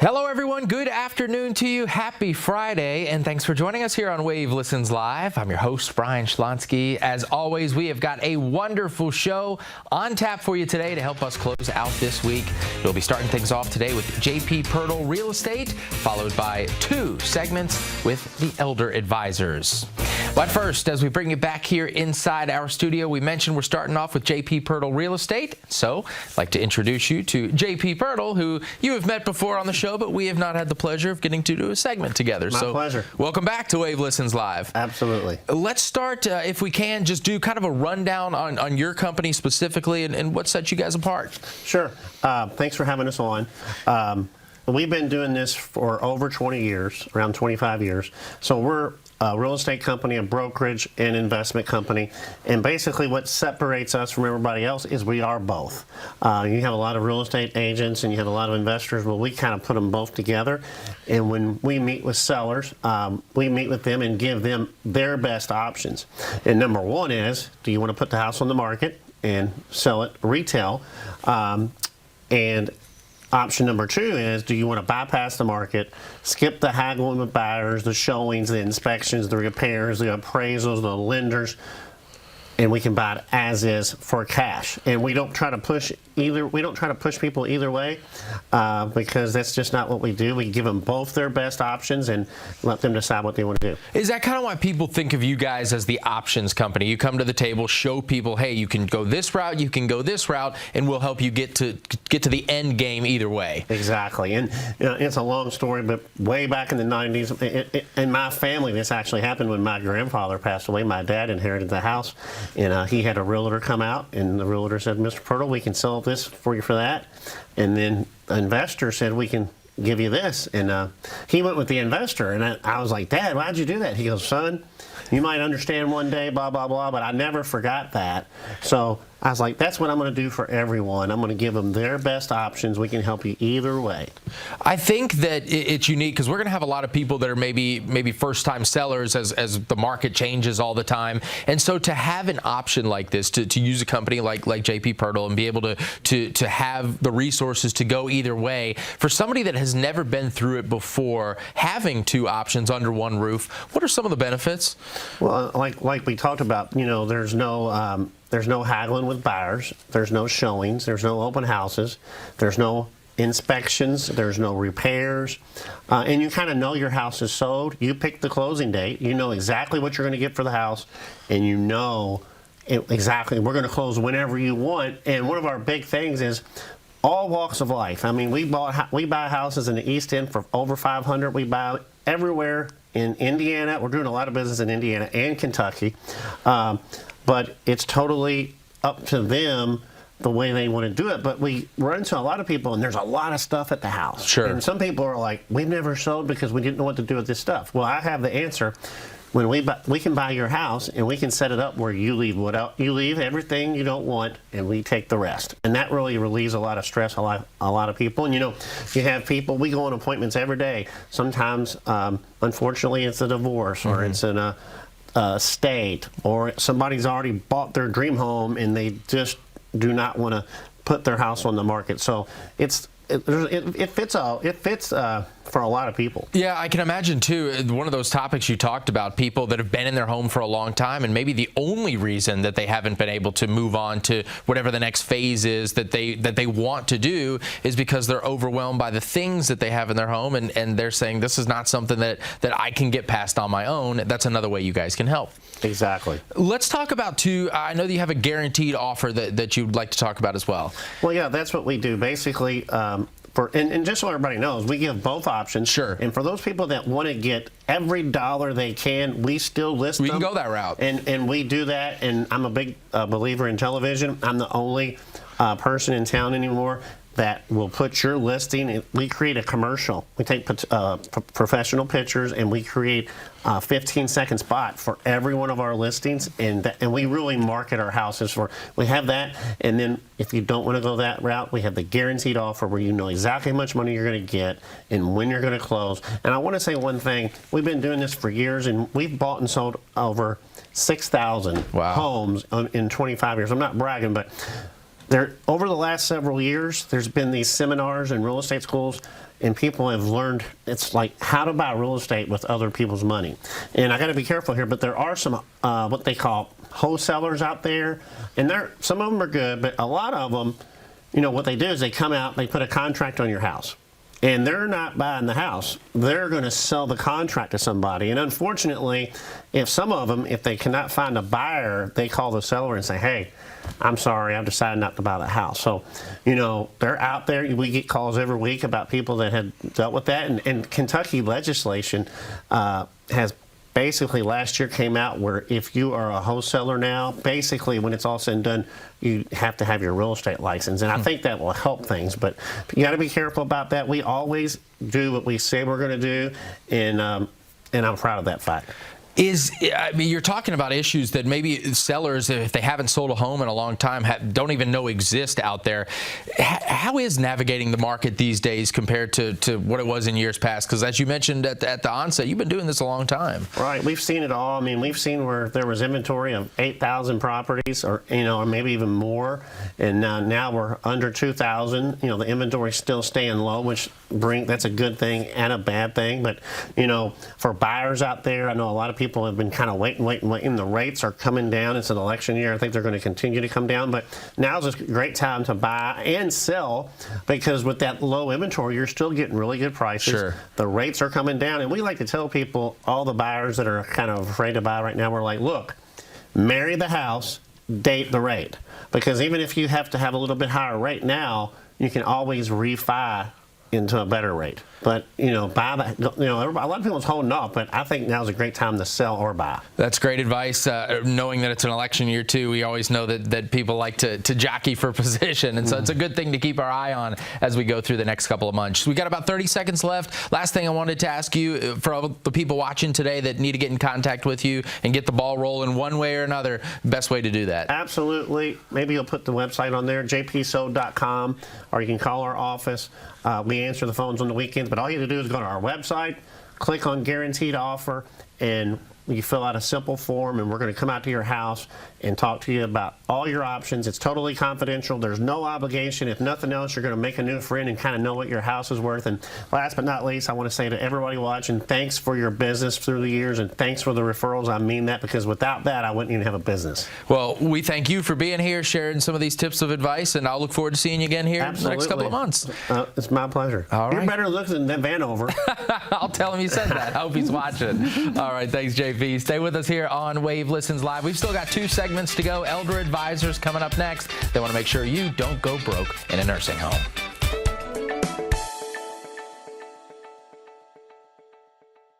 Hello, everyone. Good afternoon to you. Happy Friday, and thanks for joining us here on Wave Listens Live. I'm your host, Brian Schlonsky. As always, we have got a wonderful show on tap for you today to help us close out this week. We'll be starting things off today with JP Pirtle Real Estate, followed by two segments with the Elder Advisors. But first, as we bring you back here inside our studio, we mentioned we're starting off with JP Pirtle Real Estate. So I'd like to introduce you to JP Pirtle, who you have met before on the show, but we have not had the pleasure of getting to do a segment together. My pleasure. Welcome back to Wave Listens Live. Absolutely. Let's start, if we can, just do kind of a rundown on your company specifically and what sets you guys apart. Sure. Thanks for having us on. We've been doing this for over 20 years, around 25 years. So we're a real estate company, a brokerage, and investment company. And basically what separates us from everybody else is we are both. You have a lot of real estate agents and you have a lot of investors. Well, we kind of put them both together. And when we meet with sellers, we meet with them and give them their best options. And number one is, do you want to put the house on the market and sell it retail? And option number two is, do you want to bypass the market, skip the haggling with buyers, the showings, the inspections, the repairs, the appraisals, the lenders, and we can buy it as is for cash. And we don't try to push people either way, because that's just not what we do. We give them both their best options and let them decide what they want to do. Is that kind of why people think of you guys as the options company? You come to the table, show people, hey, you can go this route, you can go this route, and we'll help you get to the end game either way. Exactly. And you know, it's a long story, but way back in the 90s, in my family, this actually happened when my grandfather passed away. My dad inherited the house, and he had a realtor come out, and the realtor said, Mr. Pirtle, we can sell this for you for that. And then the investor said, we can give you this. And he went with the investor, and I was like, Dad, why'd you do that? He goes, son, you might understand one day, blah, blah, blah, but I never forgot that. So I was like, that's what I'm going to do for everyone. I'm going to give them their best options. We can help you either way. I think that it's unique because we're going to have a lot of people that are maybe first-time sellers as the market changes all the time. And so to have an option like this, to use a company like JP Pirtle and be able to have the resources to go either way, for somebody that has never been through it before, having two options under one roof, what are some of the benefits? Well, like we talked about, you know, there's no haggling with buyers, there's no showings, there's no open houses, there's no inspections, there's no repairs, and you kind of know your house is sold. You pick the closing date, you know exactly what you're going to get for the house, and you know exactly we're going to close whenever you want. And one of our big things is all walks of life. I mean, we buy houses in the East End for over $500. We buy everywhere in Indiana. We're doing a lot of business in Indiana and Kentucky. But it's totally up to them the way they want to do it. But we run into a lot of people, and there's a lot of stuff at the house. Sure. And some people are like, we've never sold because we didn't know what to do with this stuff. Well, I have the answer. When we can buy your house, and we can set it up where you leave everything you don't want, and we take the rest. And that really relieves a lot of stress, a lot of people. And you know, you have people, we go on appointments every day. Sometimes, unfortunately, it's a divorce, or it's an state, or somebody's already bought their dream home and they just do not want to put their house on the market. So it fits for a lot of people. Yeah, I can imagine too, one of those topics you talked about, people that have been in their home for a long time, and maybe the only reason that they haven't been able to move on to whatever the next phase is that they want to do is because they're overwhelmed by the things that they have in their home, and they're saying, this is not something that I can get past on my own. That's another way you guys can help. Exactly. Let's talk about too, I know that you have a guaranteed offer that you'd like to talk about as well. Well, yeah, that's what we do. Basically, and just so everybody knows, we give both options. Sure. And for those people that want to get every dollar they can, we still list them. We can go that route. And we do that, and I'm a big believer in television. I'm the only person in town anymore that will put your listing. We create a commercial. We take professional pictures, and we create a 15-second spot for every one of our listings, and we really market our houses for. We have that, and then if you don't want to go that route, we have the guaranteed offer where you know exactly how much money you're going to get and when you're going to close. And I want to say one thing: we've been doing this for years, and we've bought and sold over 6,000 homes in 25 years. I'm not bragging, but over the last several years, there's been these seminars in real estate schools, and people have learned it's like how to buy real estate with other people's money. And I got to be careful here, but there are some what they call wholesalers out there, and some of them are good, but a lot of them, you know, what they do is they come out, they put a contract on your house. And they're not buying the house. They're going to sell the contract to somebody. And unfortunately, if some of them, if they cannot find a buyer, they call the seller and say, hey, I'm sorry, I've decided not to buy the house. So, you know, they're out there. We get calls every week about people that had dealt with that. And Kentucky legislation has basically last year came out where if you are a wholesaler now, basically when it's all said and done, you have to have your real estate license. And I think that will help things, but you got to be careful about that. We always do what we say we're going to do, and I'm proud of that fact. I mean, you're talking about issues that maybe sellers, if they haven't sold a home in a long time, don't even know exist out there. How is navigating the market these days compared to what it was in years past? Because as you mentioned at the onset, you've been doing this a long time. Right. We've seen it all. I mean, we've seen where there was inventory of 8,000 properties, or or maybe even more, and now we're under 2,000. You know, the inventory's still staying low, which that's a good thing and a bad thing. But for buyers out there, I know a lot of people have been kind of waiting. The rates are coming down. It's an election year. I think they're going to continue to come down. But now's a great time to buy and sell, because with that low inventory, you're still getting really good prices. Sure. The rates are coming down. And we like to tell people, all the buyers that are kind of afraid to buy right now, we're like, look, marry the house, date the rate. Because even if you have to have a little bit higher rate now, you can always refi into a better rate. But buy that. A lot of people's holding off, but I think now's a great time to sell or buy. That's great advice. Knowing that it's an election year too, we always know that people like to jockey for position, and so it's a good thing to keep our eye on as we go through the next couple of months. We got about 30 seconds left. Last thing I wanted to ask you, for all the people watching today that need to get in contact with you and get the ball rolling one way or another, best way to do that. Absolutely. Maybe you'll put the website on there, jpso.com, or you can call our office. We answer the phones on the weekends, but all you have to do is go to our website, click on Guaranteed Offer, and you fill out a simple form, and we're going to come out to your house and talk to you about all your options. It's totally confidential. There's no obligation. If nothing else, you're going to make a new friend and kind of know what your house is worth. And last but not least, I want to say to everybody watching, thanks for your business through the years, and thanks for the referrals. I mean that, because without that, I wouldn't even have a business. Well, we thank you for being here, sharing some of these tips of advice, and I'll look forward to seeing you again here in the next couple of months. It's my pleasure. All right. You're better looking than Vanover. I'll tell him you said that. I hope he's watching. All right, thanks, JP. Stay with us here on Wave Listens Live. We've still got 2 segments to go. Elder Advisors coming up next. They want to make sure you don't go broke in a nursing home.